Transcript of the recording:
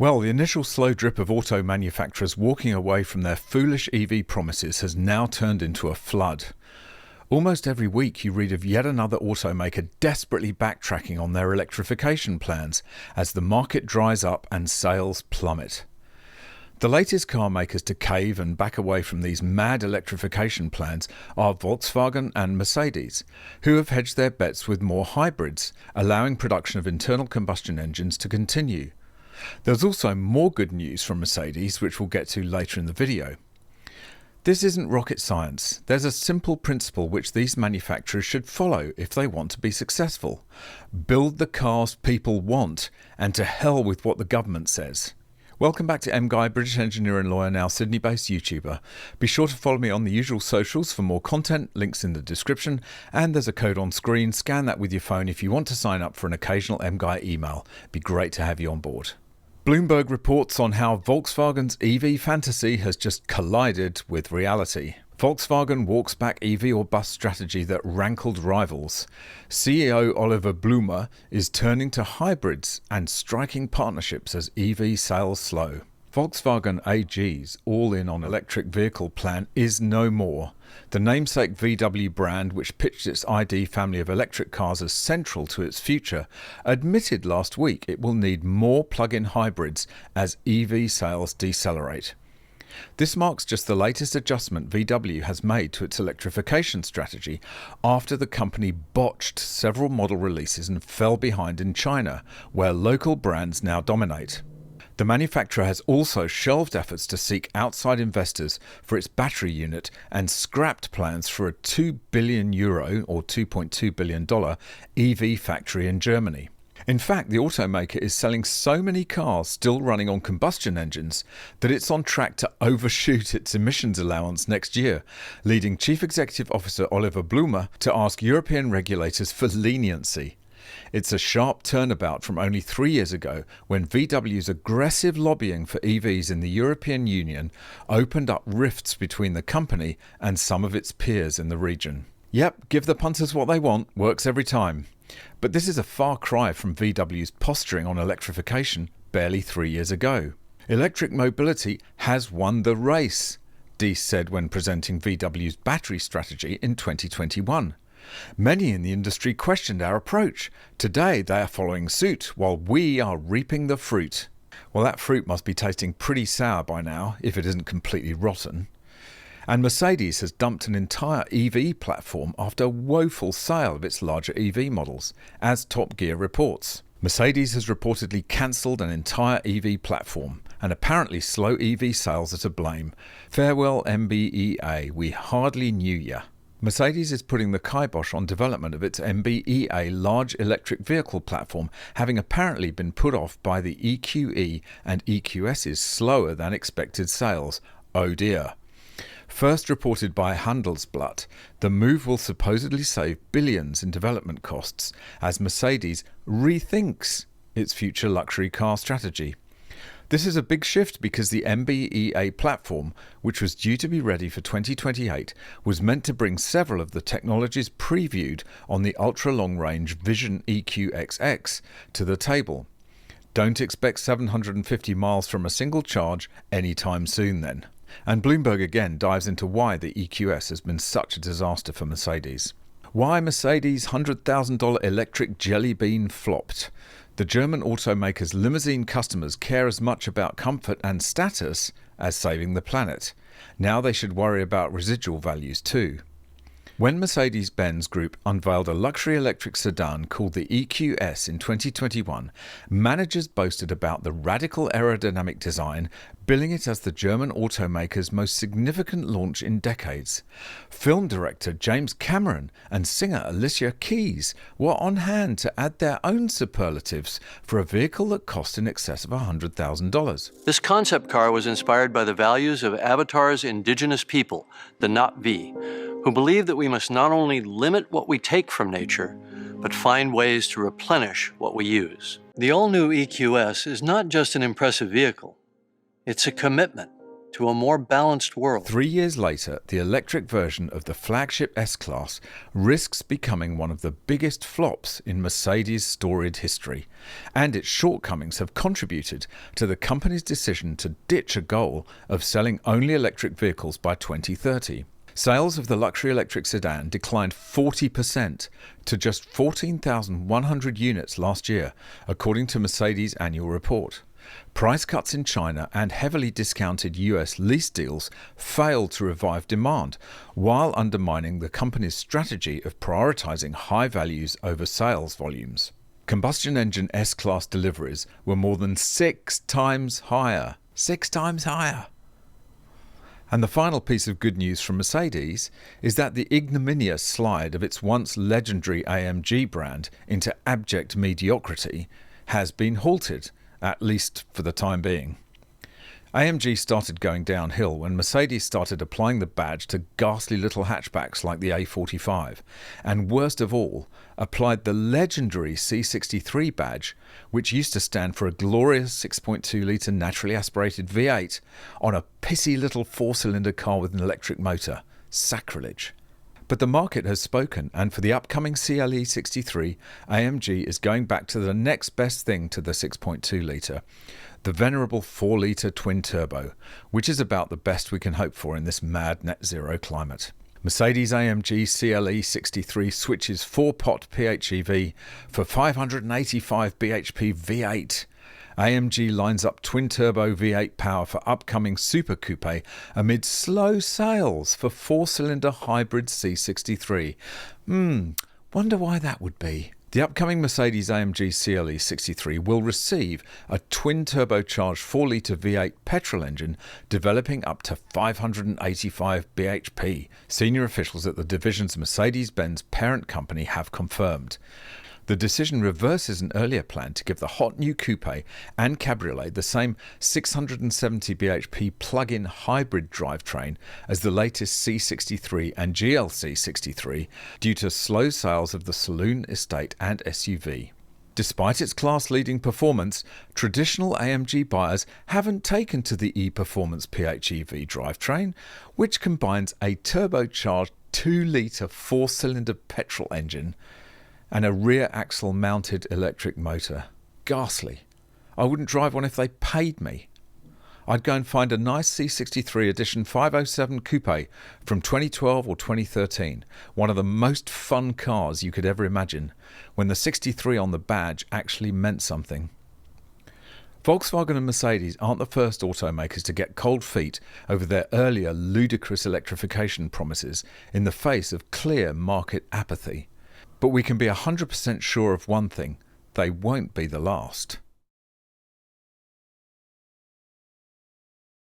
Well, the initial slow drip of auto manufacturers walking away from their foolish EV promises has now turned into a flood. Almost every week you read of yet another automaker desperately backtracking on their electrification plans as the market dries up and sales plummet. The latest car makers to cave and back away from these mad electrification plans are Volkswagen and Mercedes, who have hedged their bets with more hybrids, allowing production of internal combustion engines to continue. There's also more good news from Mercedes, which we'll get to later in the video. This isn't rocket science. There's a simple principle which these manufacturers should follow if they want to be successful. Build the cars people want, and to hell with what the government says. Welcome back to MGUY, British engineer and lawyer, now Sydney-based YouTuber. Be sure to follow me on the usual socials for more content, links in the description, and there's a code on screen. Scan that with your phone if you want to sign up for an occasional MGUY email. Be great to have you on board. Bloomberg reports on how Volkswagen's EV fantasy has just collided with reality. Volkswagen walks back EV or bust strategy that rankled rivals. CEO Oliver Blume is turning to hybrids and striking partnerships as EV sales slow. Volkswagen AG's all-in on electric vehicle plan is no more. The namesake VW brand, which pitched its ID family of electric cars as central to its future, admitted last week it will need more plug-in hybrids as EV sales decelerate. This marks just the latest adjustment VW has made to its electrification strategy after the company botched several model releases and fell behind in China, where local brands now dominate. The manufacturer has also shelved efforts to seek outside investors for its battery unit and scrapped plans for a €2 billion or $2.2 billion EV factory in Germany. In fact, the automaker is selling so many cars still running on combustion engines that it's on track to overshoot its emissions allowance next year, leading Chief Executive Officer Oliver Blume to ask European regulators for leniency. It's a sharp turnabout from only 3 years ago when VW's aggressive lobbying for EVs in the European Union opened up rifts between the company and some of its peers in the region. Yep, give the punters what they want, works every time. But this is a far cry from VW's posturing on electrification barely 3 years ago. Electric mobility has won the race, Deese said when presenting VW's battery strategy in 2021. Many in the industry questioned our approach. Today they are following suit while we are reaping the fruit. Well, that fruit must be tasting pretty sour by now, if it isn't completely rotten. And Mercedes has dumped an entire EV platform after a woeful sale of its larger EV models, as Top Gear reports. Mercedes has reportedly cancelled an entire EV platform, and apparently slow EV sales are to blame. Farewell MBEA, we hardly knew ya. Mercedes is putting the kibosh on development of its MBEA large electric vehicle platform, having apparently been put off by the EQE and EQS's slower than expected sales. Oh dear. First reported by Handelsblatt, the move will supposedly save billions in development costs as Mercedes rethinks its future luxury car strategy. This is a big shift because the MBEA platform, which was due to be ready for 2028, was meant to bring several of the technologies previewed on the ultra-long-range Vision EQXX to the table. Don't expect 750 miles from a single charge anytime soon then. And Bloomberg again dives into why the EQS has been such a disaster for Mercedes. Why Mercedes' $100,000 electric jelly bean flopped. The German automaker's limousine customers care as much about comfort and status as saving the planet. Now they should worry about residual values too. When Mercedes-Benz Group unveiled a luxury electric sedan called the EQS in 2021, managers boasted about the radical aerodynamic design, billing it as the German automaker's most significant launch in decades. Film director James Cameron and singer Alicia Keys were on hand to add their own superlatives for a vehicle that cost in excess of $100,000. This concept car was inspired by the values of Avatar's indigenous people, the Na'vi, who believe that we must not only limit what we take from nature, but find ways to replenish what we use. The all-new EQS is not just an impressive vehicle. It's a commitment to a more balanced world. 3 years later, the electric version of the flagship S-Class risks becoming one of the biggest flops in Mercedes' storied history, and its shortcomings have contributed to the company's decision to ditch a goal of selling only electric vehicles by 2030. Sales of the luxury electric sedan declined 40% to just 14,100 units last year, according to Mercedes' annual report. Price cuts in China and heavily discounted US lease deals failed to revive demand, while undermining the company's strategy of prioritizing high values over sales volumes. Combustion engine S-Class deliveries were more than 6 times higher. 6 times higher! And the final piece of good news from Mercedes is that the ignominious slide of its once legendary AMG brand into abject mediocrity has been halted, at least for the time being. AMG started going downhill when Mercedes started applying the badge to ghastly little hatchbacks like the A45, and worst of all, applied the legendary C63 badge, which used to stand for a glorious 6.2-litre naturally aspirated V8, on a pissy little four-cylinder car with an electric motor. Sacrilege. But the market has spoken, and for the upcoming CLE 63, AMG is going back to the next best thing to the 6.2-litre, the venerable 4-litre twin-turbo, which is about the best we can hope for in this mad net-zero climate. Mercedes-AMG CLE 63 switches 4-pot PHEV for 585 bhp V8. AMG lines up twin-turbo V8 power for upcoming Super Coupe amid slow sales for 4-cylinder hybrid C63. Wonder why that would be. The upcoming Mercedes-AMG CLE 63 will receive a twin-turbocharged 4-litre V8 petrol engine developing up to 585 bhp, senior officials at the division's Mercedes-Benz parent company have confirmed. The decision reverses an earlier plan to give the hot new coupe and cabriolet the same 670 bhp plug-in hybrid drivetrain as the latest C63 and GLC 63 due to slow sales of the saloon, estate and SUV. Despite its class-leading performance, traditional AMG buyers haven't taken to the e-Performance PHEV drivetrain, which combines a turbocharged 2-litre 4-cylinder petrol engine and a rear axle mounted electric motor. Ghastly. I wouldn't drive one if they paid me. I'd go and find a nice C63 Edition 507 Coupe from 2012 or 2013, one of the most fun cars you could ever imagine, when the 63 on the badge actually meant something. Volkswagen and Mercedes aren't the first automakers to get cold feet over their earlier ludicrous electrification promises in the face of clear market apathy. But we can be 100% sure of one thing: they won't be the last.